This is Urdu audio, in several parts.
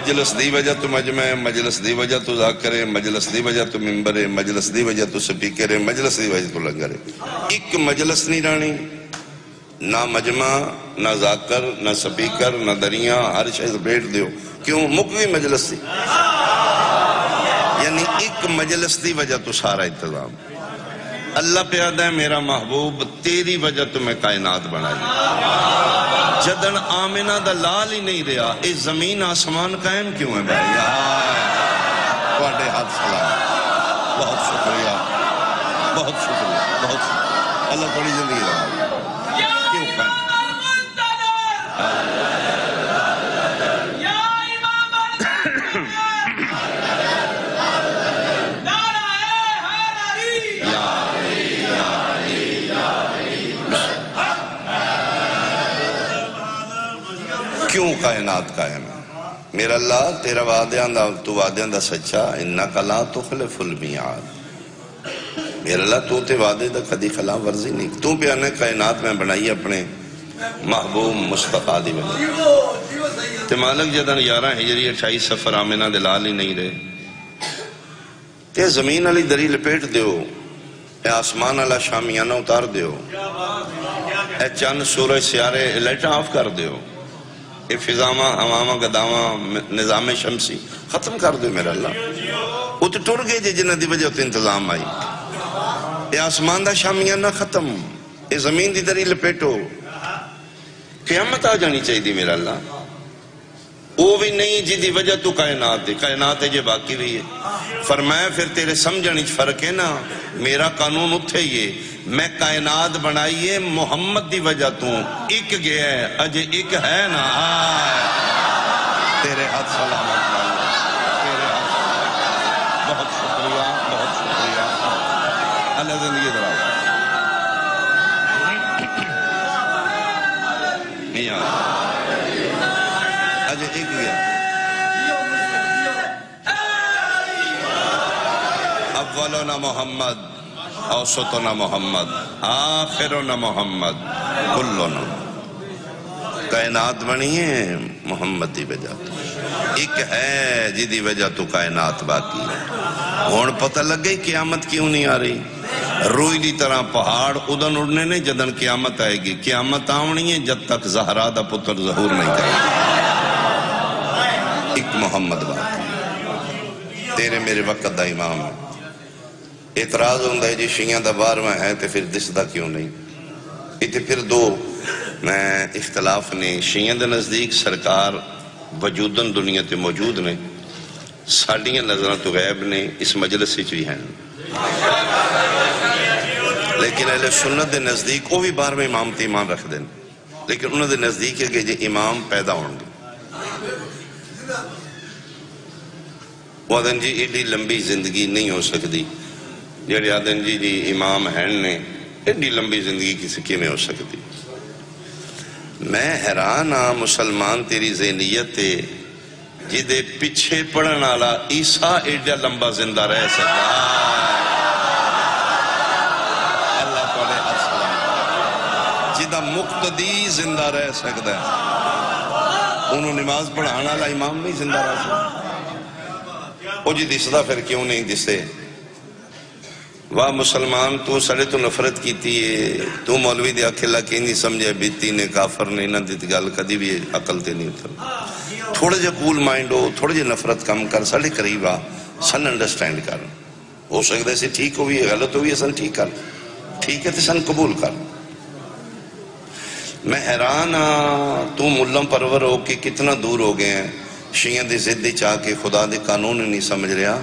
مجلس دی وجہ تو مجمع ہے، مجلس دی وجہ تو ذاکر ہے، مجلس دی وجہ تو ممبر ہے، مجلس دی وجہ تو سپیکر ہے، مجلس دی وجہ تو لنگر ہے. ایک مجلس نہیں رانی، نہ مجمع، نہ ذاکر، نہ سپیکر، نہ دریاں، ہر شاید بیٹھ دیو. کیوں؟ مکوی مجلس تھی. یعنی ایک مجلس دی وجہ تو سارا انتظام. اللہ پیادہ ہے میرا محبوب تیری وجہ تو میں کائنات بنائی. جدن آمنہ دا لال ہی نہیں رہا، اس زمین آسمان قائم کیوں ہے بھائی؟ ہاتھ سلام. بہت شکریہ، بہت شکریہ، بہت شکریہ. اللہ تھوڑی زندگی رہا. کیوں قائم؟ کیوں کائنات قائم ہے؟ میرا اللہ تیرا وعدیاں دا تو وعدیاں دا سچا، انکا لا تخلف المیعاد. میرا اللہ تو تے وعدے دا کدی خلاف ورزی نہیں. تو بھی آنے کائنات میں بنائی اپنے محبوب مصطفیٰ دی وجہ. تے مالک جدن 11 ہجری 28 سفر آمنہ دلال ہی نہیں رہے. تے زمین علی دری لپیٹ دیو، اے آسمان علی شامیانہ اتار دیو، اے چند سورج سیارے لائٹاں آف کر دیو، اے فضامہ ہمامہ گدامہ نظام شمسی ختم کر دو میرا اللہ. وہ تو ٹر گئے جنہ دی وجہ تو انتظام آئی. اے آسمان دا شامیانہ ختم، اے زمین دی دری لپیٹو. قیامت آ جانی چاہیے دی میرا اللہ. وہ بھی نہیں جی دی وجہ تو کائنات دے، کائنات ہے جے باقی بھی ہے. فرمایا پھر تیرے سمجھنی فرق ہے نا، میرا قانون اتھے یہ میں کائنات بنائیے محمد دی وجہ تو ایک گیا ہے اجے ایک ہے نا. تیرے ہاتھ سلامت تیرے ہاتھ. بہت شکریہ، بہت شکریہ. اللہ زندگی دراؤ. اجے ایک گیا. اولنا محمد، اوسطنا محمد، آخرنا محمد، کلنا. کائنات بنی ہے محمد دی وجہ تو. ایک ہے جی دی وجہ تو کائنات باقی ہے. ہون پتہ لگ گئی قیامت کیوں نہیں آ رہی. روئی دی طرح پہاڑ ادن اڑنے نے جدن قیامت آئے گی. قیامت آونی ہے جب تک زہرا دا پتر ظہور نہیں کرے. ایک محمد باقی. تیرے میرے وقت دا امام ہے. اعتراض ہوندہ ہے جی شیعہ دا 12واں ہے تو پھر دسدہ کیوں نہیں. اتنے پھر دو اختلاف نے. شیعہ دا نزدیک سرکار وجودن دنیا تے موجود نے، ساڑیاں نظرہ تو غیب نے، اس مجلس سے چوئی ہیں. لیکن اہل سنت دے نزدیک وہ بھی 12ویں امام تے ایمان رکھ دیں، لیکن انہوں دے نزدیک ہے کہ جی امام پیدا ہوں گے. وہ آدھن جی ایڈی لمبی زندگی نہیں ہو سکتی. جڑے آدھن جی امام ہیں نے ایڈی لمبی زندگی کسی کی میں ہو سکتی. میں حیران ہاں مسلمان تیری ذہنیت تے جی دے پیچھے پڑھن والا عیسیٰ ایڈا لمبا زندہ رہ سکتا. اللہ تعالی حسن جی دا مقتدی زندہ رہ سکتا ہے. انہوں نماز پڑھانا والا امام نہیں زندہ رہ سکتا. وہ جی دسدا پھر کیوں نہیں دسے. واہ مسلمان تو سڑے تو نفرت کیتی ہے. تو مولوی دے اکھلا کی نہیں سمجھے بیتی نے کافر نے نہ دیتی گل کدی بھی عقل تے نہیں اتر. تھوڑے جے کول مائنڈ ہو، تھوڑے جے نفرت کم کر، سڑے قریب آ، سن انڈرسٹینڈ کر. ہو سکتا ہے سے ٹھیک ہوئی ہے، غلط ہوئی ہے، سن ٹھیک کر. ٹھیک ہے تو سن قبول کر. میں حیران ہاں تو ملم پرور ہو کے کتنا دور ہو گئے ہیں. شیعہ دے زدی چاہ کے خدا دے قانون نہیں سمجھ رہا.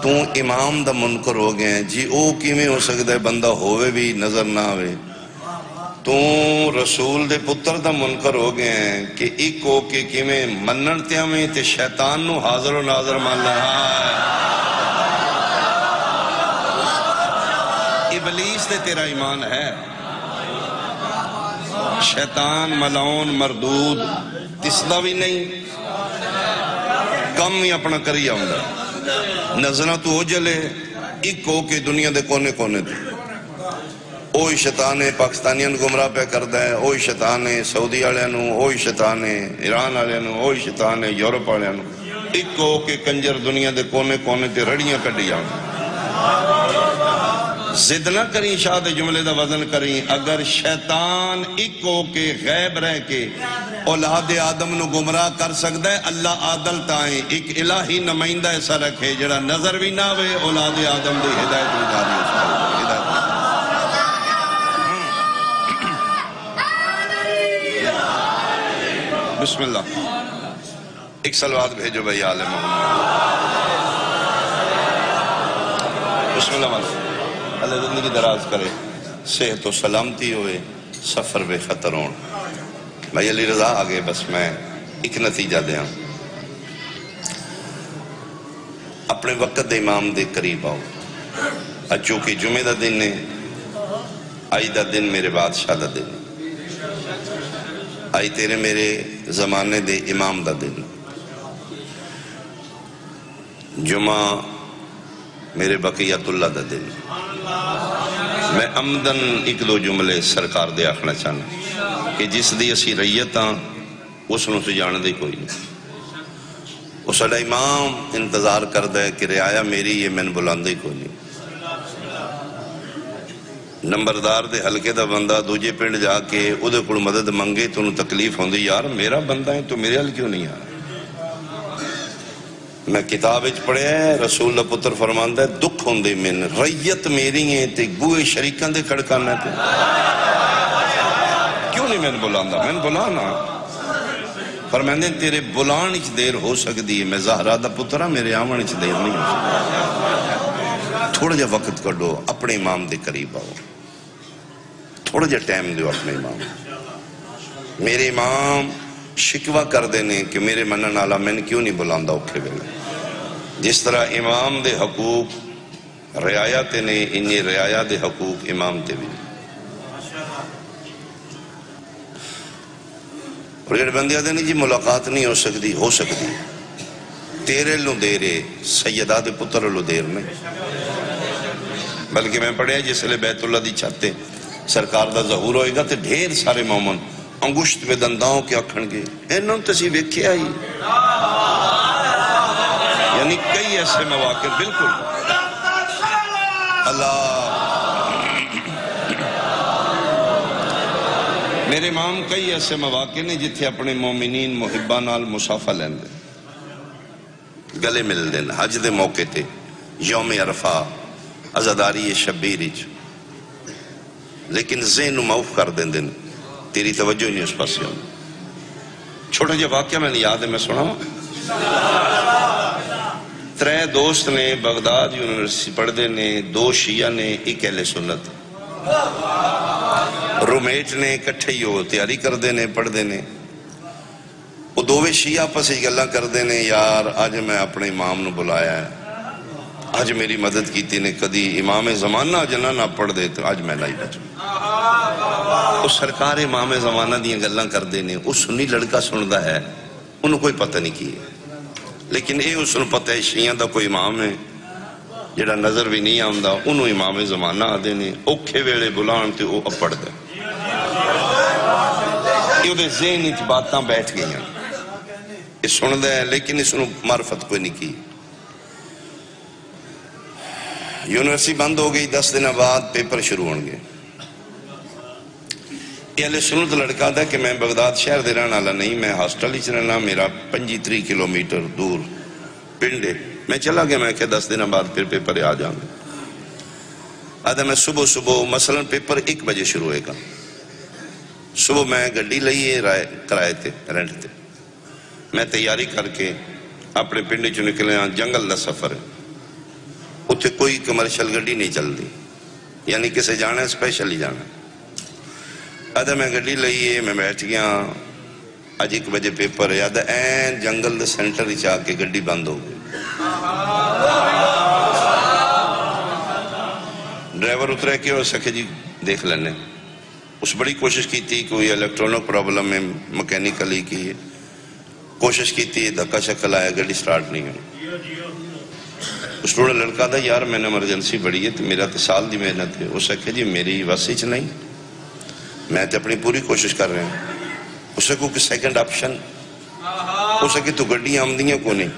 تو امام دا منکر ہو گئے ہیں. جی او کیویں ہو سکتا ہے بندہ ہوئے بھی نظر نہ آوے. تو رسول دے پتر دا منکر ہو گئے ہیں کہ ایک ہو کے کیویں منن تے ہمیں تے شیطان نو حاضر و ناظر مان رہا ہے. ابلیس تے تیرا ایمان ہے. شیطان ملعون مردود تسلا بھی نہیں، کم ہی اپنا کری آؤں گا. نظرہ تو ہو جلے ایک ہو کے دنیا دے کونے کونے دے. اوہی شیطان پاکستانیاں گمراہ پہ کردہ ہے، اوہی شیطان سعودی آلیاں، اوہی شیطان ایران آلیاں، اوہی شیطان یورپ آلیاں. ایک ہو کے کنجر دنیا دے کونے کونے تے رڑیاں کڈی آن زد نہ کریں شاہ دے جملے دا وزن کریں اگر شیطان ایک ہو کے غیب رہ کے اولاد آدم نو گمراہ کر سکتا ہے اللہ عادل تائیں ایک الہی نمائندہ ایسا رکھے جڑا نظر بھی نہ ہوئے اولاد آدم دے ہدایت بھی جاری بسم اللہ ایک سلوات بھیجو بھائی آل محمد بسم اللہ مالا اللہ زندگی دراز کرے صحت و سلامتی ہوئے سفر بے خطر ہون بھائی علی رضا آگے بس میں ایک نتیجہ دیا اپنے وقت دے امام دے قریب آؤ چونکہ جمعہ دا دن نے آئی دا دن میرے بادشاہ دا دن آئی تیرے میرے زمانے دے امام دا دن جمعہ میرے بقیت اللہ دا دن میں عمدن ایک دو جملے سرکار دے آخنا چاہنا کہ جس دی اسی ریتاں اس نو سے جانے دے کوئی نہیں اس سڑا امام انتظار کر دے کہ رعایا میری یہ میں بلاندے کوئی نہیں نمبردار دے حلقے دا بندہ دوجے پنڈ جا کے او دے کوئی مدد منگے تو انہوں تکلیف ہوندی یار میرا بندہ ہے تو میرے حل کیوں نہیں آ میں کتاب اچ پڑھے ہیں رسول اللہ پتر فرماندہ ہے دکھ ہوندے من ریت میری ہیں تے گوئے شریکان دے کھڑکانا تے کیوں نہیں میں بلاندہ میں بلانا فرماندے تیرے بلان اچ دیر ہو سکتی ہے میں زہرہ دا پترہ میرے آمن اچ دیر نہیں ہو سکتی تھوڑا جا وقت کڈو اپنے امام دے قریب آؤ تھوڑا جا ٹائم دیو اپنے امام میرے امام شکوہ کر دینے کہ میرے منن آلہ میں نے کیوں نہیں بلاندہ اوکھے بلے جس طرح امام دے حقوق رعایت نے انہی رعایت دے حقوق امام تے بھی اور یہ بندیاں دینے جی ملاقات نہیں ہو سکتی تیرے لو دیرے سیدہ دے پتر لو دیر نہیں بلکہ میں پڑھے جس لئے بیت اللہ دی چاہتے سرکار دا ظہور ہوئے گا تے ڈھیر سارے مومن انگشت میں دنداؤں کے اکھن گے انہوں تسی ویکھے آئی یعنی کئی ایسے مواقع بالکل اللہ میرے امام کئی ایسے مواقع نے جتھے اپنے مومنین محبہ نال مصافہ لین دے گلے مل دیں حج دے موقع تے یوم عرفہ عزاداری شبیرج لیکن ذہن معاف کر دیں دن تیری توجہ نہیں اس پاس ہوں چھوٹا جا واقعہ میں نے یاد ہے میں سنا ترے دوست نے بغداد یونیورسٹی پڑھ دے نے دو شیعہ نے ایک اہل سنت رومیٹ نے کٹھے ہی ہو تیاری کر دینے پڑھ دینے وہ دووے شیعہ پس ایک اللہ کر دینے یار آج میں اپنے امام نو بلایا ہے آج میری مدد کی تینے کدی امام زمانہ جنہ نہ پڑھ دے تو آج میں لائی بچوں اس سرکار امام زمانہ دیاں گلاں کر دینے اس سنی لڑکا سندہ ہے انہوں کوئی پتہ نہیں کی لیکن اے اس نے پتہ ہے شیعہ دا کوئی امام ہے جڑا نظر بھی نہیں آمدہ انہوں امام زمانہ آ دینے اوکھے ویڑے بلان تے او اپڑ دے یہ دے ذہن اچ باتاں بیٹھ گئی ہیں اس سن دے لیکن اس نے معرفت کوئی نہیں کی یونیورسٹی بند ہو گئی 10 دن بعد پیپر شروع ہوں گے یہ علیہ سنت لڑکا تھا کہ میں بغداد شہر دے رہنا والا نہیں میں ہاسٹل ہی رہنا میرا 25-30 کلومیٹر دور پنڈ ہے میں چلا گیا میں کہ 10 دن بعد پھر پیپر آ جاؤں گا آدھا میں صبح مثلا پیپر 1 بجے شروع ہوئے گا صبح میں گڈی لئیے کرائے تھے رینٹ تھے میں تیاری کر کے اپنے پنڈ چو نکلے ہاں جنگل دا سفر ہے اتھے کوئی کمرشل گڈی نہیں چل دی یعنی کسے جانا ہے سپیشل ہی جانا ہے آدھا میں گڈی لئیے میں بیٹھ گیا آج 1 بجے پیپر ہے آدھا این جنگل دے سینٹر ہی چاہ کے گڈی بند ہو گئی ڈرائیور اترے کے اور سکھے جی دیکھ لینے اس بڑی کوشش کی تھی کوئی الیکٹرونک پرابلم میں مکینیکلی کی کوشش کی تھی دھکا شکل آیا گڈی سٹارٹ نہیں ہوئی اس لوڑا لڑکا تھا یار میں نے ایمرجنسی بڑی ہے تو میرا تو سال دی محنت ہے اس سکھے جی میری واسطے چ نہیں میں تو اپنی پوری کوشش کر رہے ہیں اس سے کوئی سیکنڈ آپشن اس سے کہ تو گڈیاں آمدیاں کو نہیں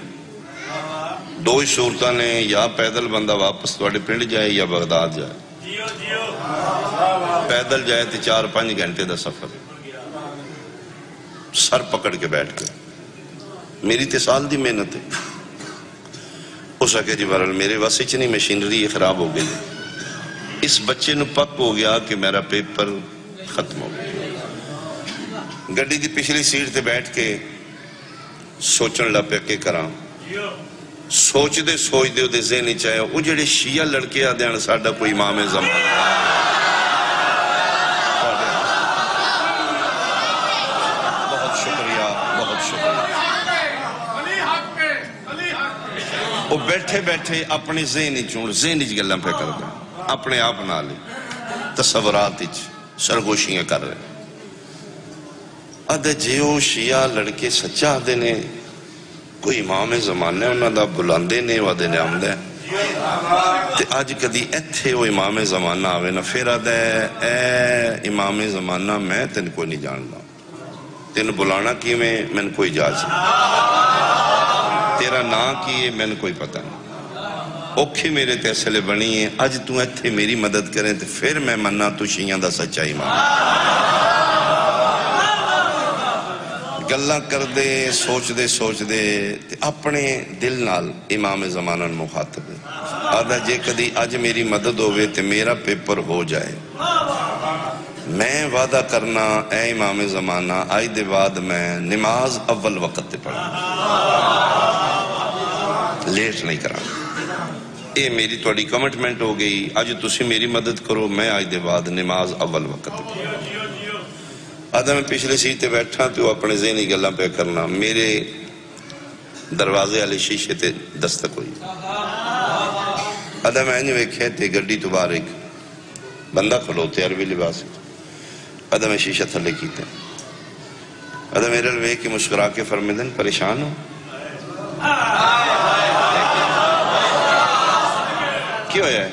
دو ہی صورتاں نے، یا پیدل بندہ واپس تواڈے پنڈ جائے یا بغداد جائے. پیدل جائے تو 4-5 گھنٹے دا سفر، سر پکڑ کے بیٹھ کے. میری تے سال دی محنت ہے. اس آگے جی بہرحال میرے واسطے چ نہیں، مشینری خراب ہو گئی. اس بچے نو پک ہو گیا کہ میرا پیپر ختم ہو گیا. گڈی دی پچھلی سیٹ تے بیٹھ کے سوچن لگ پیا کہ کراں. سوچ دے وہ دے ذہن چاہے وہ جڑے شیعہ لڑکے آدھے ہیں ساڈا کوئی امام زمان. بہت شکریہ، بہت شکریہ. وہ بیٹھے بیٹھے اپنے ذہن گلاں پہ کر دیں، اپنے آپ نال تصورات سرگوشیاں کر رہے. ادھے جے وہ شیعہ لڑکے سچا آدھے نے کوئی امام زمانہ انہوں دا بلاندے نے وعدے نے آمدے تے آج کدی ایتھے وہ امام زمانہ آوے نا پھر آدھے اے امام زمانہ میں تین کوئی نہیں جاننا، تین بلانا کی میں کوئی جاج نہیں، تیرا نا کی میں کوئی پتہ نہیں، اوکھی میرے تیسلے بنی ہیں، آج تو ایتھے میری مدد کریں تے پھر میں مننا تو شیعہ دا سچا امام. گلاں کر دے سوچ دے تے اپنے دل نال امام زمانہ مخاطب ہے. آدھا جے کدی آج میری مدد ہوئے تے میرا پیپر ہو جائے، میں وعدہ کرنا اے امام زمانہ آج دے بعد میں نماز اول وقت تے پڑھا، لیٹ نہیں کرا. اے میری توڑی کمٹمنٹ ہو گئی. آج تسی میری مدد کرو، میں آج دے بعد نماز اول وقت تے پڑھا. آدھا میں پچھلے سیٹ تے بیٹھا تو اپنے ذہنی گلاں پہ کرنا. میرے دروازے والے شیشے تے دستک ہوئی. آدھا میں نہیں ویکھے تے گڈی تو باہر ایک بندہ کھلوتے عربی لباس. آدھا میں شیشہ تھلے کیتے. آدھا میرے لوے کی مسکرا کے فرمیدن پریشان ہو؟ کیوں ہے؟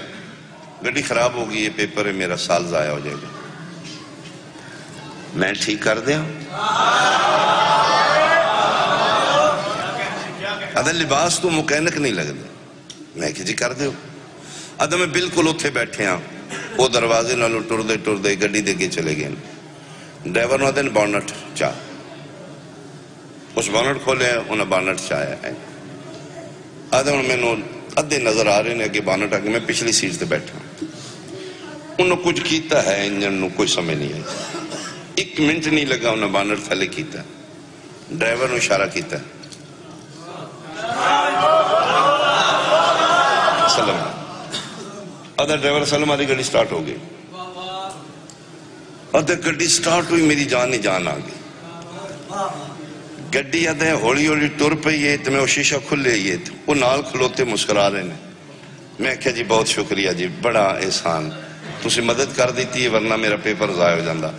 گڈی خراب ہو گئی ہے، پیپر ہے میرا، سال ضائع ہو جائے گا، میں ٹھیک کر دیا. آدھا لباس تو مکینک نہیں لگتا. میں کہ جی کر دیو. آدھا میں بالکل اتھے بیٹھے ہاں، وہ دروازے نالوں ٹر دے گڈی دے کے چلے گئے. ڈرائیور نے دن بانٹ چاہ، اس بانٹ کھولے انہیں بانٹ چاہیا ہے. آدھا میں نے ادھے نظر آ رہے ہیں کہ بانٹ آ کے میں پچھلی سیٹ تے بیٹھا. انہوں کچھ کیتا ہے انجن نو کوئی سمجھ نہیں آئی. 1 منٹ نہیں لگا انہیں بانٹ تھلے کیتا. ڈرائیور نے اشارہ کیتا سلام. آدھا ڈرائیور سلام آدھی گڑی سٹارٹ ہو گئی. آدھا گڑی سٹارٹ ہوئی، میری جان ہی جان آ گئی. گڑی آدھے ہولی ہولی ٹر پئی ہے تو میں وہ شیشہ کھلے ہی ہے، وہ نال کھلوتے مسکرا رہے ہیں. میں کہا جی بہت شکریہ جی، بڑا احسان، تسی مدد کر دیتی ہے ورنہ میرا پیپر ضائع ہو جاندہ.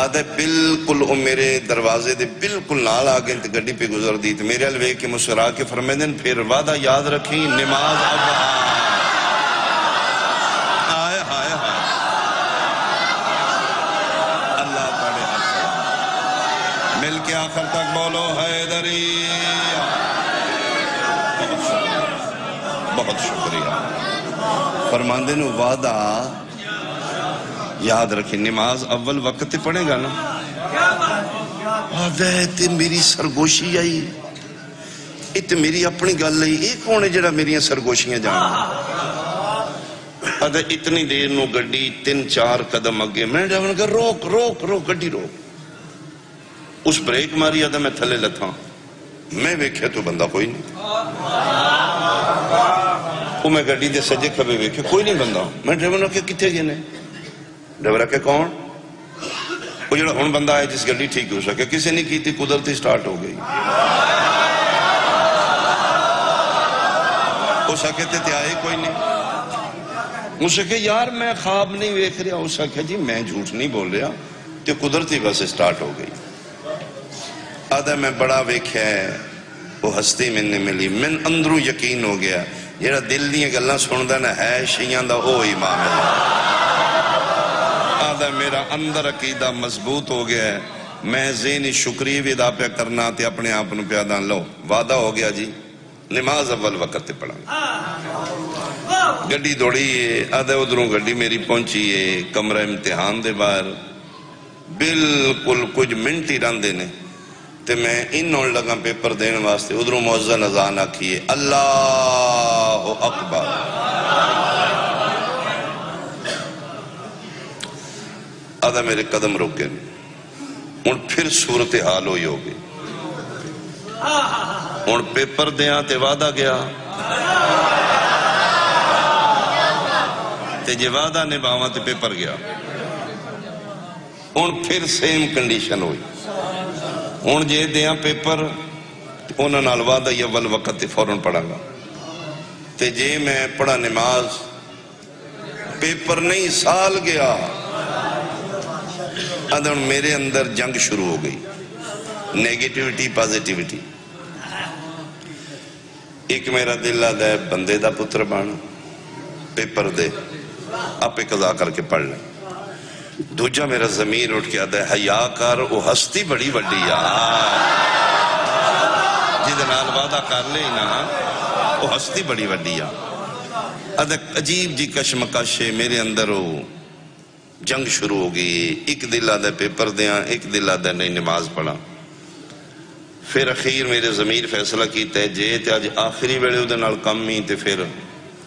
آدھے بالکل وہ میرے دروازے دے بالکل نال آگئے تو گڈی پہ گزر دی. تو میرے الوے کے مسکرا کے فرمیدن پھر وعدہ یاد رکھیں نماز اب آئے ہائے ہائے. اللہ تعالی مل کے آخر تک بولو حیدری. بہت شکریہ. فرماندے نو وعدہ یاد رکھیں، نماز اول وقت تے پڑھے گا نا. آدھے تے میری سرگوشی آئی، تے میری اپنی گل آئی، ایک کون ہے جڑا میری سرگوشیاں جانا. آدھے اتنی دیر نو گڈی 3-4 قدم اگے. میں ڈرائیور کہا روک روک روک گڈی روک. اس بریک ماری. آدھا میں تھلے لتھا. میں ویکھے تو بندہ کوئی نہیں. وہ میں گڈی دے سجے کھبے ویکھے کوئی نہیں بندہ. میں ڈرائیور نے کہا کتھے گئے نے؟ ڈرائیور کہ کون؟ وہ جڑا ہن بندہ ہے جس گڈی ٹھیک ہو سکے. کسی نہیں کی تھی، قدرتی سٹارٹ ہو گئی. ہو سکے تے آئے کوئی نہیں. مجھے کہ یار میں خواب نہیں ویکھ رہا. ہو سکے جی میں جھوٹ نہیں بول رہا، تے قدرتی بس سٹارٹ ہو گئی. آدھا میں بڑا ویکھیا ہے، وہ ہستی میں نے ملی. من اندروں یقین ہو گیا جڑا دل دیاں گلاں سندا نا ہے شیعہ دا او امام ہے. آدھا میرا اندر عقیدہ مضبوط ہو گیا ہے. میں ذہنی شکریہ بھی ادا پہ کرنا تے اپنے آپ نو پیاداں لو. وعدہ ہو گیا جی، نماز اول وقت تے پڑھا گڈی دوڑی ہے آدھے ادھروں گڈی میری پہنچی ہے کمرہ امتحان دے باہر بالکل کچھ منٹ ہی رہندے نے تے میں انہوں لگا پیپر دین واسطے ادھروں مؤذن اذان آکھیے اللہ اکبر آدھا میرے قدم روکے ہوں پھر صورتحال ہوئی ہوگی ہوں پیپر دیاں تے وعدہ گیا تے جے وعدہ نبھاواں تے پیپر گیا ہوں پھر سیم کنڈیشن ہوئی ہوں جے دیاں پیپر انہاں نال وعدہ یا اول وقت تے فوراً پڑھا گا تے جے میں پڑھا نماز پیپر نہیں سال گیا ادھر میرے اندر جنگ شروع ہو گئی نیگیٹیوٹی پازیٹیوٹی ایک میرا دل آدھا ہے بندے دا پتر بن پیپر دے آپ قضا کر کے پڑھ لیں دوجا میرا ضمیر اٹھ کے آدھا ہے حیا کر وہ ہستی بڑی وڈی یار جہدے نال وعدہ کر لے نا وہ ہستی بڑی وڈی یار آدھا عجیب جی کشمکش ہے میرے اندر وہ جنگ شروع ہو گئی ایک دل آدھا پیپر دیاں ایک دل آدھا نہیں نماز پڑھا پھر اخیر میرے ضمیر فیصلہ کیتا ہے جے تے آج آخری ویلے ادھے نال کم ہی تے پھر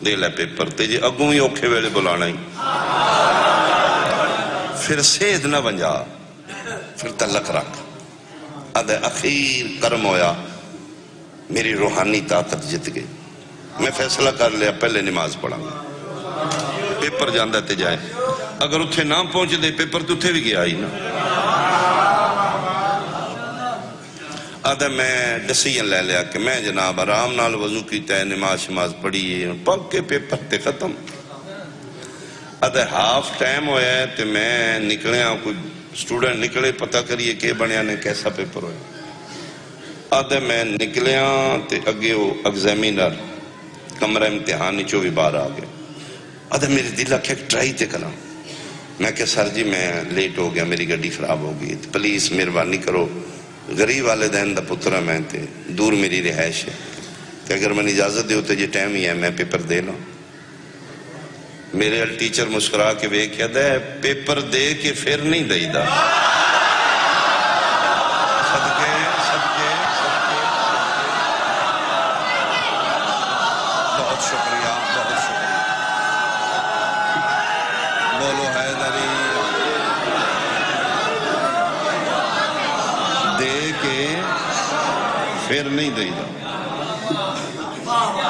دے لے پیپر تے جے اگوں ہی اوکھے ویلے بلانا ہی پھر سید نہ بنجا پھر تلق رکھ آدھا اخیر کرم ہویا میری روحانی طاقت جت گئی میں فیصلہ کر لیا پہلے نماز پڑھا گا پیپر جاندہ تے جائے اگر اتھے نہ پہنچ دے پیپر تو اتھے بھی گیا ہی نا آدھا میں ڈسیجن لے لیا کہ میں جناب آرام نال وضو کیتا ہے نماز شماز پڑھی ہے پک کے پیپر تے ختم آدھا ہاف ٹائم ہویا ہے تے میں نکلے ہاں کوئی سٹوڈنٹ نکلے پتہ کریے کہ بنیا نے کیسا پیپر ہویا آدھا میں نکلے ہاں تے اگے وہ ایگزامینر کمرہ امتحانی چو بھی باہر آ گئے آدھا میرے دل آکھے ایک ٹرائی تے کلا میں کہ سر جی میں لیٹ ہو گیا میری گڈی خراب ہو گئی پلیز مہربانی کرو غریب والدین دا پترہ میں تے دور میری رہائش ہے تے اگر میں اجازت دے ہوتے جی ٹائم ہی ہے میں پیپر دے لوں میرے ٹیچر مسکرا کے وہ کہتا ہے پیپر دے کے پھر نہیں دئی دا صدقے بہت شکریہ بولو حیدری دے کے پھر نہیں دئی دا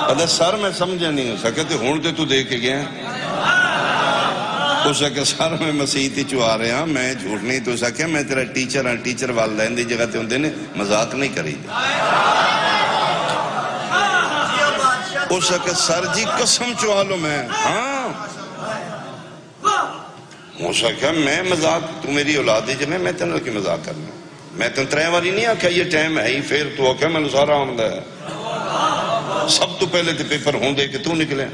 ادھا سر میں سمجھا نہیں ہو سکتے ہون تے تو دے کے گیا ہو سکے سر میں مسیحی چو آ رہے ہیں میں جھوٹ نہیں تو سکیا میں تیرا ٹیچر ہاں ٹیچر والدین دی جگہ تے ہوندے نے مذاق نہیں کری دے ہو سکے سر جی قسم چو آلو میں ہاں ہو سکے میں مذاق تو میری اولاد دی جگہ میں تنر کی مذاق کرنا میں تن ترے واری نہیں آکھا یہ ٹائم ہے ہی پھر تو آکھا میں سارا آمدہ ہے سب تو پہلے تے پیپر ہوں دے کہ تو نکلے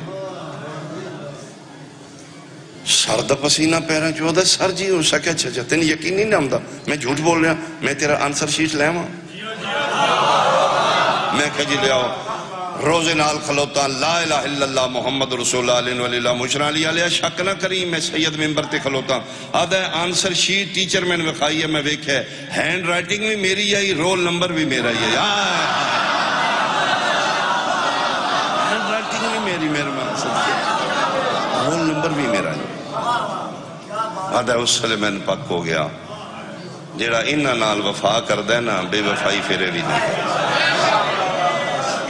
سردہ پسینہ پیرا چو دا سر جی ہو سکے اچھا تین یقین نہیں آمدہ میں جھوٹ بول رہا میں تیرا آنسر شیٹ لے آؤں میں کہا جی لے آؤ روز نال خلوتا لا الہ الا اللہ محمد رسول اللہ علیہ وآلہ مشرع علیہ شک نہ کری میں سید ممبر تے خلوتا آدھا ہے آنسر شیٹ ٹیچر میں نے بخائی ہے میں دیکھا ہے ہینڈ رائٹنگ بھی میری ہے رول نمبر بھی میرا ہی ہے ہینڈ رائٹنگ بھی میری رول نمبر بھی میرا ہے آدھا اس سے میں پک ہو گیا جیڑا انہا نال وفا کر دے نا بے وفائی پھرے بھی نہیں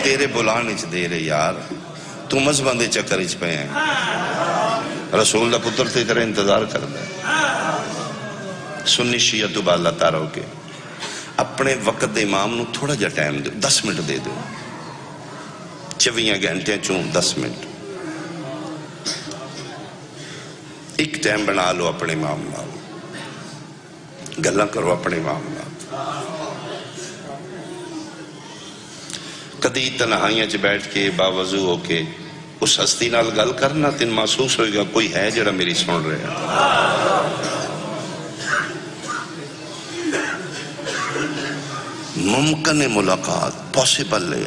تیرے بلانے چھ دے رہے یار تو مذہبان دے چکر اچھ پہ ہیں رسول دا پتر تے تیرے انتظار کر دے سنی شیعہ تو با اللہ تعالیٰ ہو کے اپنے وقت دے امام نو تھوڑا جا ٹائم دے 10 منٹ دے دو 24 گھنٹے چون 10 منٹ ایک ٹائم بنا لو اپنے امام نال گلہ کرو اپنے امام نال کدی تنہائیاں چھ بیٹھ کے باوضو ہو کے اس ہستی نال گل کرنا تین محسوس ہوئے گا کوئی ہے جڑا میری سن رہے ہیں ممکن ملاقات پاسبل ہے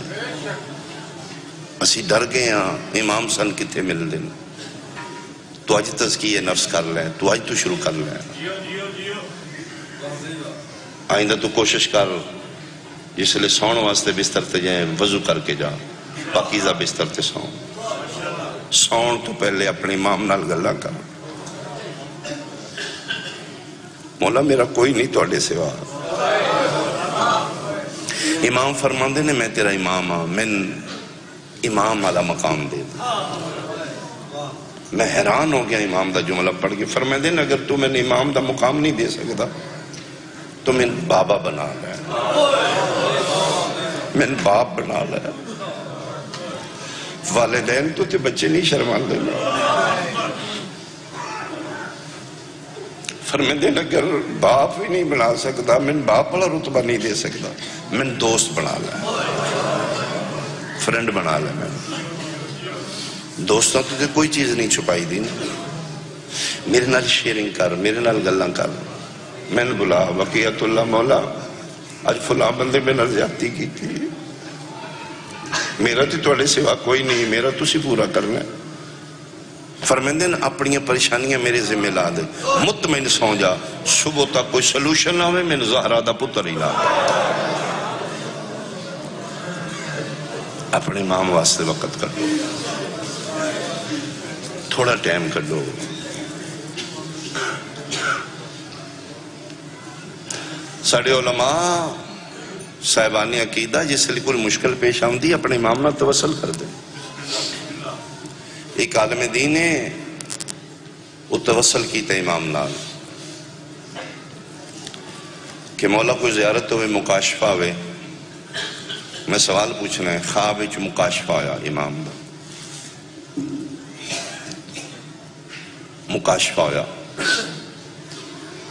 اسی ڈر گئے ہاں امام سن کتے مل دیں. تو اج تزکیہ نفس کر لے, تو اج تو شروع کر لے. آئندہ تو کوشش کر جس لئے سون واسطے بستر تے جائیں وضو کر کے جا, پاکیزہ بستر تے سون تو پہلے اپنے امام نال گلہ کر. مولا میرا کوئی نہیں توڑے سوا. امام فرماندے نے میں تیرا امام ہاں, میں امام والا مقام دے دوں. میں حیران ہو گیا امام دا جملہ پڑھ کے. فرماندے نے اگر تو میں نے امام دا مقام نہیں دے سکتا تو میں بابا بنا لے, میں باپ بنا لے. والدین تو تے بچے نہیں شرمان دینا. فرماندے نے اگر باپ بھی نہیں بنا سکتا میں باپ والا رتبہ نہیں دے سکتا, میں دوست بنا لے, فرینڈ بنا لے. میں دوستوں تو کوئی چیز نہیں چھپائی دی نا. میرے نال شیئرنگ کر, میرے نال گلاں کر. میں نے بلا وقیت اللہ مولا اج فلاں بندے میں نال زیادتی کی تھی, میرا تو توڑے سوا کوئی نہیں, میرا تو سی پورا کرنا. فرماندے نے اپنی پریشانیاں میرے ذمہ لا دے, مطمئن سو جا, صبح تک کوئی سلوشن نہ ہوئے, میں نے زہرہ دا پتر ہی لا. اپنے امام واسطے وقت کر دو, تھوڑا ٹائم کر دو. ساڑھے علماء صاحبانی عقیدہ جس لئے کوئی مشکل پیش آمدی اپنے امام نہ توسل کر دے. ایک عالم دین ہے وہ توسل کیتا امام نال کہ مولا کوئی زیارت ہوئے مکاشفہ ہوئے. میں سوال پوچھنا ہے, خواب وچ مکاشفہ آیا امام دا, مکاشفہ ہویا.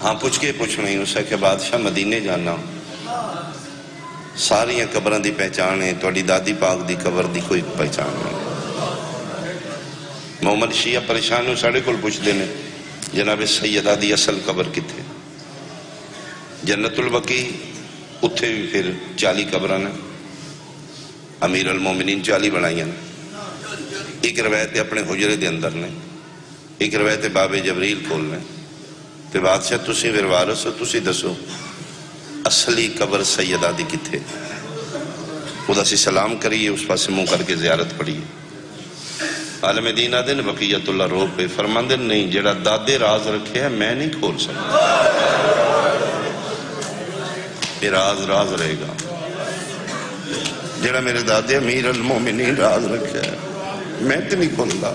ہاں پوچھ کے پوچھنا ہی اسے کہ بادشاہ مدینے جانا, ساریاں قبران دی پہچان ہے, توڑی دادی پاک دی قبر دی کوئی پہچان نہیں. محمد شیعہ پریشان ہو ساڑھے کل پوچھ دینے جناب سیدہ دی اصل قبر کتے. جنت الوقی اتھے بھی پھر 40 قبران ہیں, امیر المومنین 40 بنائیاں. ایک روایت اپنے حجرے دے اندر نے, ایک روایت باب جبریل کھول لیں. تے بادشاہ تسی وروارس ہو, تسی دسو اصلی قبر سیدہ دی کتے. خدا سی سلام کریے, اس پاس منہ کر کے زیارت پڑھیے. عالم دین آدھے نے بقیت اللہ رو پہ فرماندے نہیں, جڑا دادے راز رکھے ہے میں نہیں کھول سکتا, یہ راز رہے گا. جڑا میرے دادے امیر المومنین راز رکھے ہے میں تو نہیں کھولتا.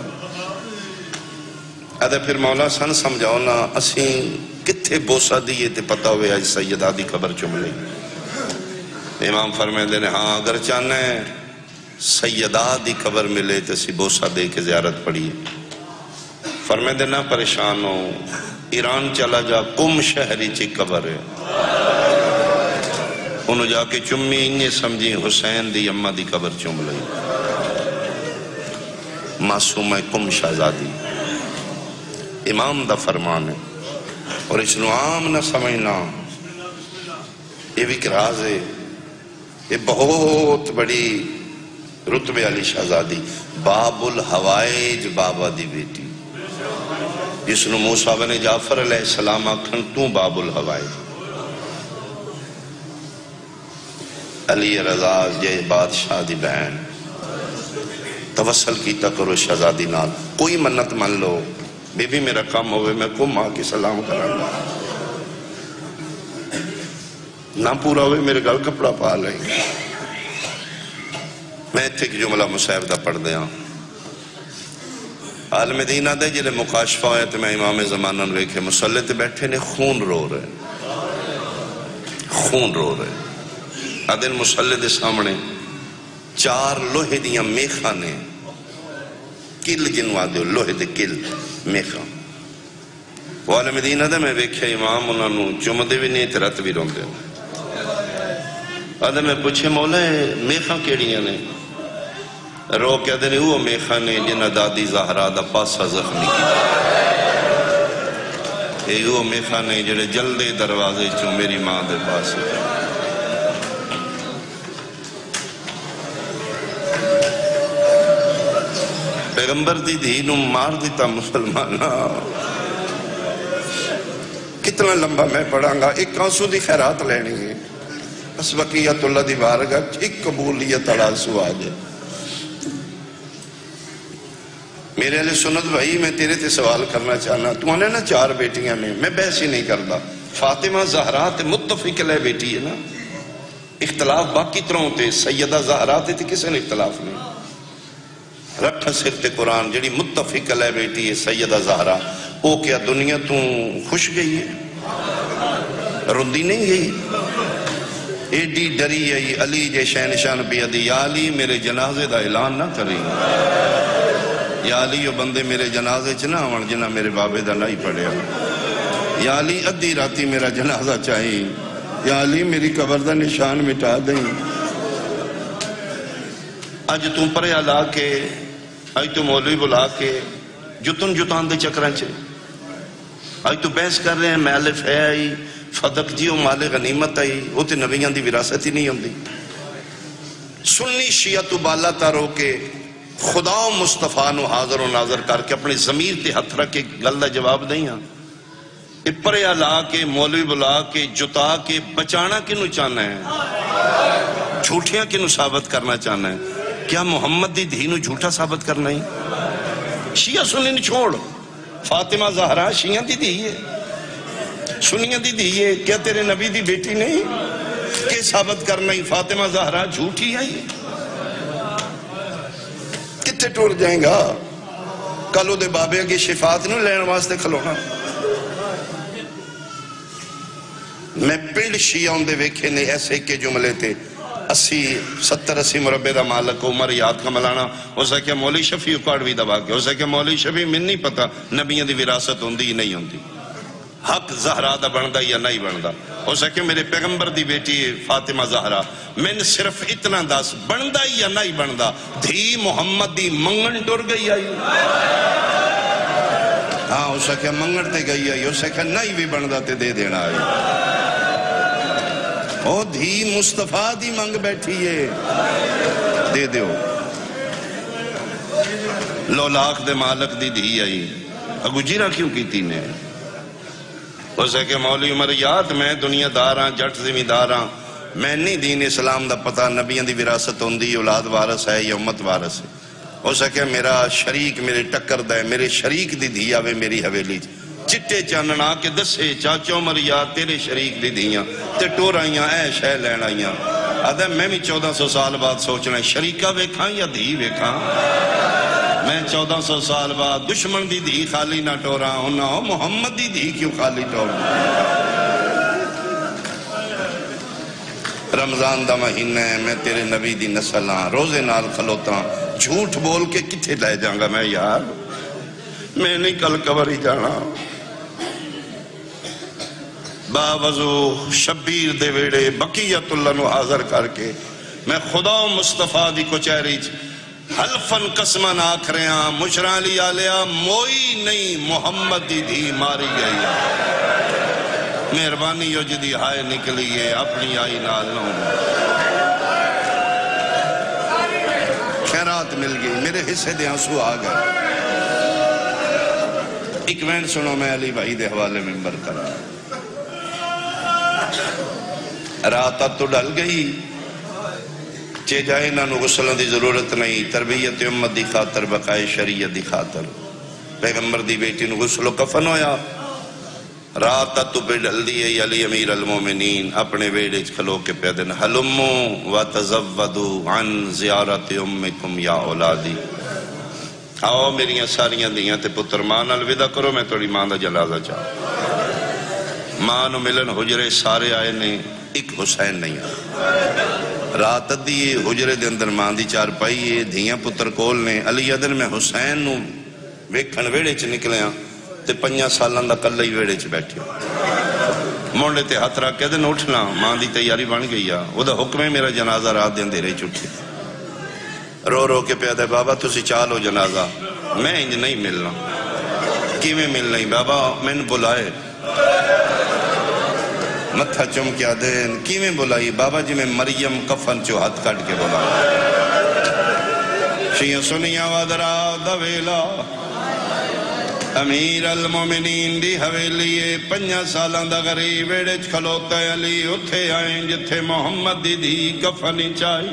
ادھا پھر مولا سن سمجھاؤ نا, اسیں کتھے بوسہ دیئے تے پتہ ہوئے آج سیدہ دی قبر چم لئی. امام فرمائے نے ہاں اگر چاہنا ہے سیدہ دی قبر ملے تو اسی بوسہ دے کے زیارت پڑھیے. فرمائے نہ پریشان ہو, ایران چلا جا, کم شہری چی قبر ہے, انہوں جا کے چمی انہیں سمجھی حسین دی اممہ دی قبر چم لئی. معصومہ کم شہزادی امام دا فرمان ہے. اور اس نو عام نہ سمجھنا, یہ بھی راز ہے, یہ بہت بڑی رتبے علی شہزادی, باب الحوائج بابا دی بیٹی, جس نو موسیٰ بن جعفر علیہ السلام آکھن تو باب الحوائج. علی رضا جے بادشاہ دی بہن, توسل کیتا کرو شہزادی نال. کوئی منت من لو, بی بی میرا کام ہوئے میں کو ماں کی سلام کرانگا, نہ پورا ہوئے میرے گل کپڑا پا لیں. میں تھے کہ جملہ مصیب دا پڑھ دیا. عالم دینہ دے جلے مکاشفہ ہوئے تو میں امام زمانن ویکھے مسلح تے بیٹھے نے خون رو رہے. آدھن مسلح دے سامنے 4 لوہے دیاں میخاں نے, کل جنوا دیو لوہے دے کل میخاں. وہ عالم دینہ دے میں ویکھے امام انہوں نے چمدے بھی نہیں تے رت بھی رون دے. آدھے میں پوچھے مولا میخاں کیڑیاں نے؟ رو کیا دے نہیں وہ میخاں نے جنہ دادی زہرہ دا پاسا زخمی کی. یہ وہ میخاں نے جنہ جلدے دروازے چوں میری ماں دے پاس. پیغمبر دی دھی نو مار دیتا مسلمانہ. کتنا لمبا میں پڑھاں گا. ایک آنسو دی خیرات لینی ہے بس بقیت اللہ دی بارگاہ ایک قبولیت اڑا سو آجے. میرے علیہ سنت بھائی میں تیرے تے سوال کرنا چاہنا. تو نے نا 4 بیٹیاں نے, میں بحث ہی نہیں کردا. فاطمہ زہرا تے متفق لے بیٹی ہے نا, اختلاف باقی طرح تے سیدہ زہرا تے کسے نے اختلاف نہیں. رکھا سر تے قرآن جڑی متفق لے بیٹی ہے سیدہ زہرا, او کیا دنیا تو خوش گئی ہے؟ رندی نہیں گئی. ایڈی ڈری ہے علی جے شہنشان بیادی. یا علی میرے جنازے دا اعلان نہ کری, یا علی وہ بندے میرے جنازے چ نہ آون جنہ میرے بابے دا نہیں پڑھیا. یا علی ادھی راتی میرا جنازہ چاہیے. یا علی میری قبر دا نشان مٹا دیں. اج تم پرے لا کے اج تو مولوی بلا کے جتان دے چکران چے. اج تو بحث کر رہے ہیں مالف ہے آئی فدق جی, وہ مال غنیمت آئی, وہ تے نبیان دی وراثت ہی نہیں ہوندی. سنی شیعہ تو بالا تارو کے خدا و مصطفیٰ نو حاضر و ناظر کر کے اپنے ضمیر تے ہتھ رکھ کے گل دا جواب دیں. پرے لا کے مولوی بلا کے جتا کے بچانا کنو چاہنا ہے؟ جھوٹیاں کنو ثابت کرنا چاہنا ہے؟ کیا محمد دی دھی نو جھوٹا ثابت کرنا ہی؟ شیعہ سنی نے چھوڑ. فاطمہ زہرا شیعہ دی دھی ہے, سنیہ دی دھی ہے. کیا تیرے نبی دی بیٹی نہیں کہ ثابت کرنا ہی فاطمہ زہرا جھوٹی ہے؟ کتے ٹور جائیں گا کلو دے بابے کی شفاعت نو لین واسطے کھلونا. میں پنڈ شیعوں دے ویکھے نے ایسے کے جملے تھے 70-80 مربع دا مالک عمر یاد کا ملانا. ہو سکے مولی شفیع اکاڑوی دبا کے, ہو سکے مولی شفیع من نہیں پتا نبیوں دی وراثت ہوندی ہی نہیں ہوندی, حق زہرا دا بندا یا نہیں بندا. ہو سکے میرے پیغمبر دی بیٹی فاطمہ زہرا, میں صرف اتنا دس بندا یا نہیں بندا. دھی محمد دی منگن ٹر گئی آئی, ہاں ہو سکے منگن تے گئی آئی, ہو سکے نہیں بھی بندا تے دے دینا آئی. او دھی مصطفیٰ دی منگ بیٹھی ہے, دے دیو. لولاک دے مالک دی دھی آئی, اگو جیرہ کیوں کی تینے؟ ہو سکے مولی عمر یاد میں دنیا داراں جٹ زمینداراں, میں نہیں دین اسلام دا پتہ نبیان دی وراثت ہوندی اولاد وارث ہے یا امت وارث ہے. ہو سکے میرا شریک میرے ٹکر دے, میرے شریک دی دھی آوے میری حویلی چٹے چانن آ کے دسے چاچو عمر یاد تیرے شریک دی دھیاں تے ٹور آئیاں اے شہ لین آئیاں. آدھے میں بھی 1400 سال بعد سوچنا ہے شریکہ ویکھاں یا دھی ویکھاں. میں 1400 سال بعد دشمن دی دھی خالی نہ ٹوراں ہونا ہو, محمد دی دھی کیوں خالی ٹوراں. رمضان دا مہینہ ہے, میں تیرے نبی دی نسل ہاں, روزے نال کھلوتا, جھوٹ بول کے کتھے لے جاؤں گا میں یار. میں نہیں کل قبر ہی جانا. باوضو شبیر دے ویڑے بقیت اللہ نو حاضر کر کے میں خدا و مصطفیٰ دی کچہری حلفن قسمن آکھ رہے ہیں, مشران لی آلیا موئی نہیں محمد دی دھی ماری گئی. مہربانی ہو جدی ہائے نکلی ہے اپنی آئی نال نوں. خیرات مل گئی, میرے حصے دے آنسو آ گئے. ایک وین سنو میں علی بھائی دے حوالے ممبر کرا. رات اب تو ڈل گئی, چے جائے نہ غسلوں دی ضرورت نہیں, تربیت امت دی خاطر بقائے شریعت دی خاطر پیغمبر دی بیٹی نو غسل و کفن ہویا. رات اب تو پہ ڈل دیئے علی امیر المومنین اپنے ویڑے کھلو کے پیدن حلمو و تزودو عن زیارت امکم یا اولادی. آؤ میریاں ساریاں دیاں تے پتر ماں نال ودا کرو, میں توڑی ماں دا جنازہ چاہوں. ماں نو ملن حجرے سارے آئے نے, ایک حسین نہیں آئے. رات دیئے حجرے دے اندر ماں دی چار پائیے, دھیاں پتر کول نے. علی ادن میں حسین نو ویکھن ویڑے چ نکلے ہاں تے 5 سالان دا کلہ ہی ویڑے چ بیٹھے. مونڈے تے ہاتھ رکھ کے دن اٹھنا, ماں دی تیاری بن گئی ہے. وہ دا حکم ہے میرا جنازہ رات دے اندھیرے چٹھی. رو رو کے پیادے بابا تسی چالو جنازہ. میں انج نہیں ملنا. کیویں ملنا ہی بابا, میں نے بلائے. متھا چم کیا دین کیویں بلائی بابا جی, میں مریم کفن چو ہاتھ کٹ کے بلا. شیعہ سنیہ ودرا دویلا امیر المومنین دی حویلیے 5 سالاں دا غریب ویڑچ کھلوتا ہے علی اتھے آئیں جتھے محمد دی دی کفنی چاہی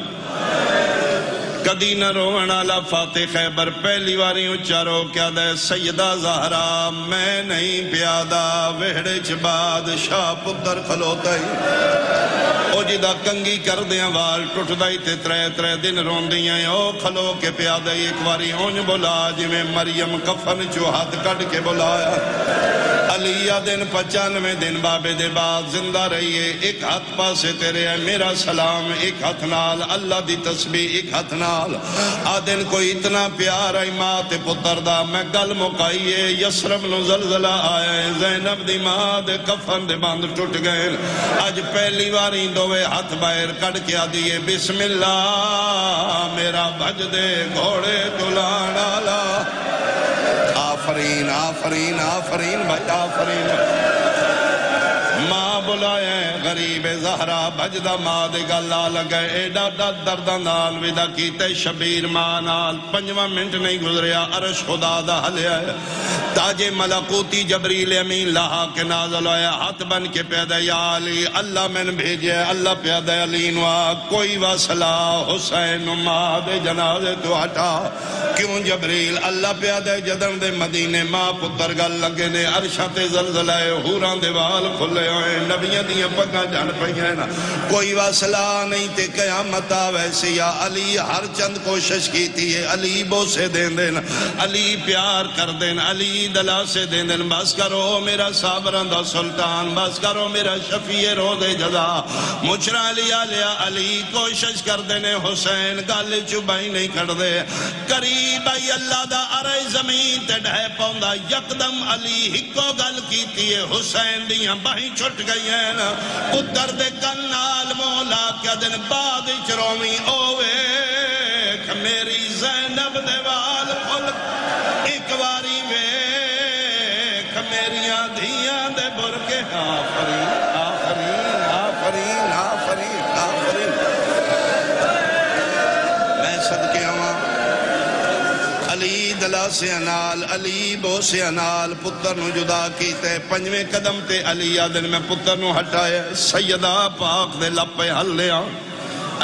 کدی نہ رونا لا فاتح خیبر پہلی واری اچھا رو کیا دے سیدہ زہرا میں نہیں پیادہ ویڑے بادشاہ پتر کھلوتا ہی او جدہ کنگی کر دیاں وال ٹوٹ دائی تے 3 دن رون دیاں او کھلو کے پیادہ ایک واری اونج بولا جی میں مریم کفن چو ہاتھ کٹ کے بولایا علیہ دن 95 دن بابے دے بعد زندہ رہیے ایک ہاتھ پاسے تیرے ہے میرا سلام ایک ہاتھ نال اللہ دی تسبیح ایک ہاتھ نال آدن کوئی اتنا پیار آئی ماں تے پتر دا میں گل مکائیے یسرب نو زلزلہ آیا ہے زینب دی ماں دے کفن دے باندھ ٹوٹ گئے آج پہلی واری دوے ہاتھ باہر کڑ کے آدھیے بسم اللہ میرا بھج دے گھوڑے دلان آلا آفرین آفرین آفرین بھائی آفرین ماں بلائے غریب زہرا بھجدہ ماں دے گلہ لگئے ایڈا دردہ نال ویدہ کیتے شبیر ماں نال 5 منٹ نہیں گزریا عرش خدا دا حلے آئے تاج ملکوتی جبریل امین لہا کے نازل آیا ہاتھ بن کے پیدا یا علی اللہ میں نے بھیجے اللہ پیدا علی نوا کوئی وصلہ حسین ماں دے جنازے تو ہٹا کیوں جبریل اللہ پیدا جدن دے مدینے ماں پتر گل لگے نے عرشہ زلزلائے حوران دے وال کھلے ہوئے نبیاں دیاں پگاں جان پہیاں نا کوئی وصلہ نہیں تے قیامت ویسے یا علی ہر چند کوشش کی تھی علی بوسے دین دین علی پیار کر دین علی دلا سے دین دین بس کرو میرا صابران دا سلطان بس کرو میرا شفیع روز جزا مجھرا لیا لیا علی کوشش کر دینے حسین گل چوبائی نہیں کر دے قریب آئی اللہ دا ارے زمین تے ڈھے پوندا یکدم علی ہکو گل کی تھی حسین دیاں باہیں چھٹ گئی ہیں نا پتر دے کنال مولا کیا دن بعد چرومی اوے میری زینب دے وال کھل ایک واری ویک میریاں دھیاں دے برکے آفرین آفرین آفرین آفرین آفرین میں صدقے ہوا علی دلا سے انال علی بو سے انال پتر نو جدا کیتے 5ویں قدم تے علی آدن میں پتر نو ہٹائے سیدہ پاک دے لپے حل لیا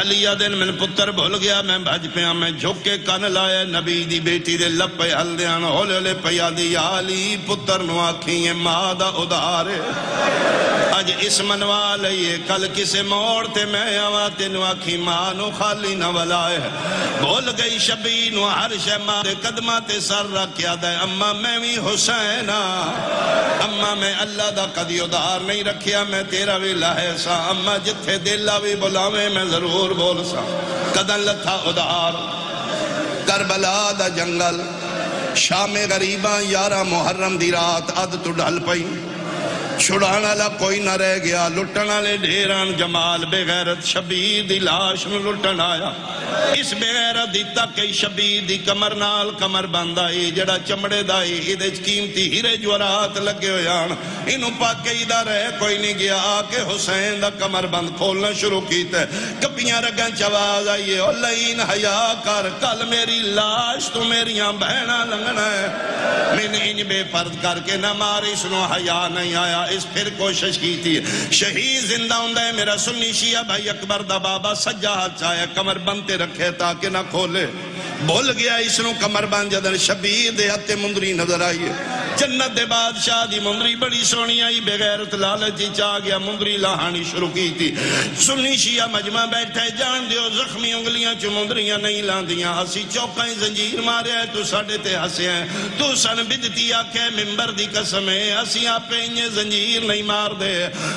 علی آدن میں پتر بھول گیا میں بھج پیا میں جھوکے کن لائے نبی دی بیٹی دے لپے حل دیاں ہولے لے پیا دی علی پتر نو آکھیں ماں دا ادارے آج اس منوا لئیے کل کسے موڑتے میں آواتے نو آکھی ماں نو خالی نہ ولائے بھول گئی شبی نو عرش ماں دے قدمات سر رکھیا دے اما میں بھی حسینہ اما میں اللہ دا قدی ادار نہیں رکھیا میں تیرا بھی لہے سا اما جتھے دلہ بھی بلاوے میں ضرور بول سا قدن لتھا ادار کربلا دا جنگل شام غریباں 11 محرم دی رات اد تو ڈھل پئی چھڑانا لا کوئی نہ رہ گیا لٹنا لے ڈھیران جمال بے غیرت شبیر دی لاش میں لٹن آیا اس بے غیرت دی تک شبیر دی کمر نال کمر بندائی جڑا چمڑے دائی ادھج قیمتی ہیرے جورات لگے ہویان انہوں پاک کے ادھا رہے کوئی نہیں گیا آکے حسین دا کمر بند کھولنا شروع کیتے کپیاں رگن چواز آئیے او لین حیا کر کل میری لاش تو میریاں بہنہ لنگنا ہے میں نے انہیں بے پرد کر کے نہ ماری سنو حیا نہیں آیا اس پھر کوشش کی تھی شہید زندہ ہوں دے میرا سنی شیعہ بھائی اکبر دا بابا سجا ہاتھ چاہے کمر بنتے رکھے تاکہ نہ کھولے بھول گیا اس نو کمر بان جدن شبیر دے ہتے مندری نظر آئیے جنت دے بادشاہ دی مندری بڑی سونی آئی بغیرت لالچی چاہ گیا مندری لاہانی شروع کی تھی سنی شیعہ مجمع بیٹھے جان دیو زخمی انگلیاں چو مندریاں نہیں لاندیاں اسی چوکائیں زنجیر مارے ہیں تو ساڑھے تے ہسے ہیں تو سن بدتی آکے ممبر دی قسم ہے اسی آپ انہیں زنجیر نہیں مار دے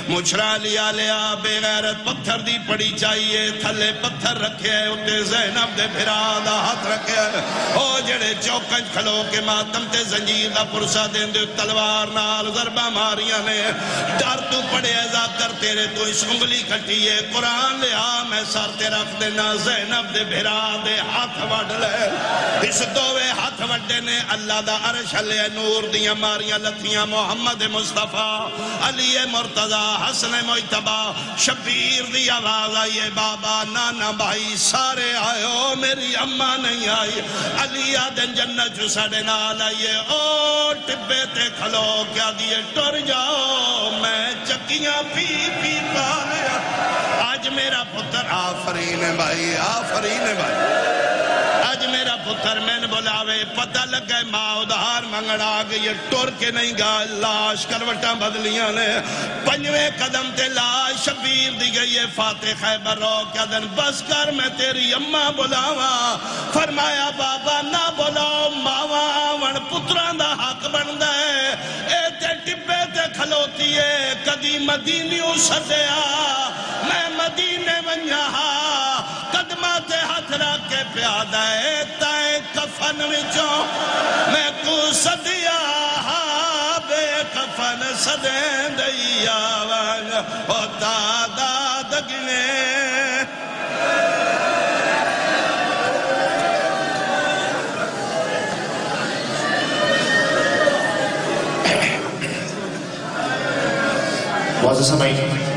مچھرا لیا لیا بغیرت پتھر دی پڑی چاہیے تھلے پتھر رکھے ہیں اتے زینب دے پھرا دا ہاتھ رکھے ہیں او جڑے چوکائیں کھلو کے ماتم تے زنجیر دا پرسا فیصلہ دین دے تلوار نال ضربہ ماریاں نے ڈر تو پڑے ایزا کر تیرے تو اس انگلی کھٹی ہے قرآن لے میں سر تے رکھ دینا زینب دے بھرا دے ہاتھ وڈ لے اس دوے ہاتھ وڈے نے اللہ دا عرش لے نور دیاں ماریاں لتھیاں محمد مصطفیٰ علی مرتضی حسن مجتبہ شبیر دی آواز آئیے بابا نانا بھائی سارے آئے ہو میری اماں نہیں آئی علی آدن جنت جو سڑے نال آئیے او ٹبے تے کھلو کیا دیئے ٹر جاؤ میں چکیاں پی پی پانے آج میرا پتر آفرین ہے بھائی آفرین ہے بھائی آج میرا پتر میں نے بلاوے پتہ لگ گئے ماں ادھار منگڑ آگئی یہ ٹور کے نہیں گا لاش کروٹاں بدلیاں نے پنجوے قدم تے لاش شبیر دی گئی ہے فاتح خیبر رو کیا دن بس کر میں تیری اماں بلاوا فرمایا بابا نہ بلاو ماوا آون پتران دا حق بن دے اے تے ٹپے تے کھلوتی ہے کدی مدینیوں سدیا میں مدینے ونجہا قدمات ہاتھ رکھ کے پیادہ ہے تائے کفن وچوں میں کو صدیا بے کفن صدیں دیا ہوتا دادگنے معزز سامعین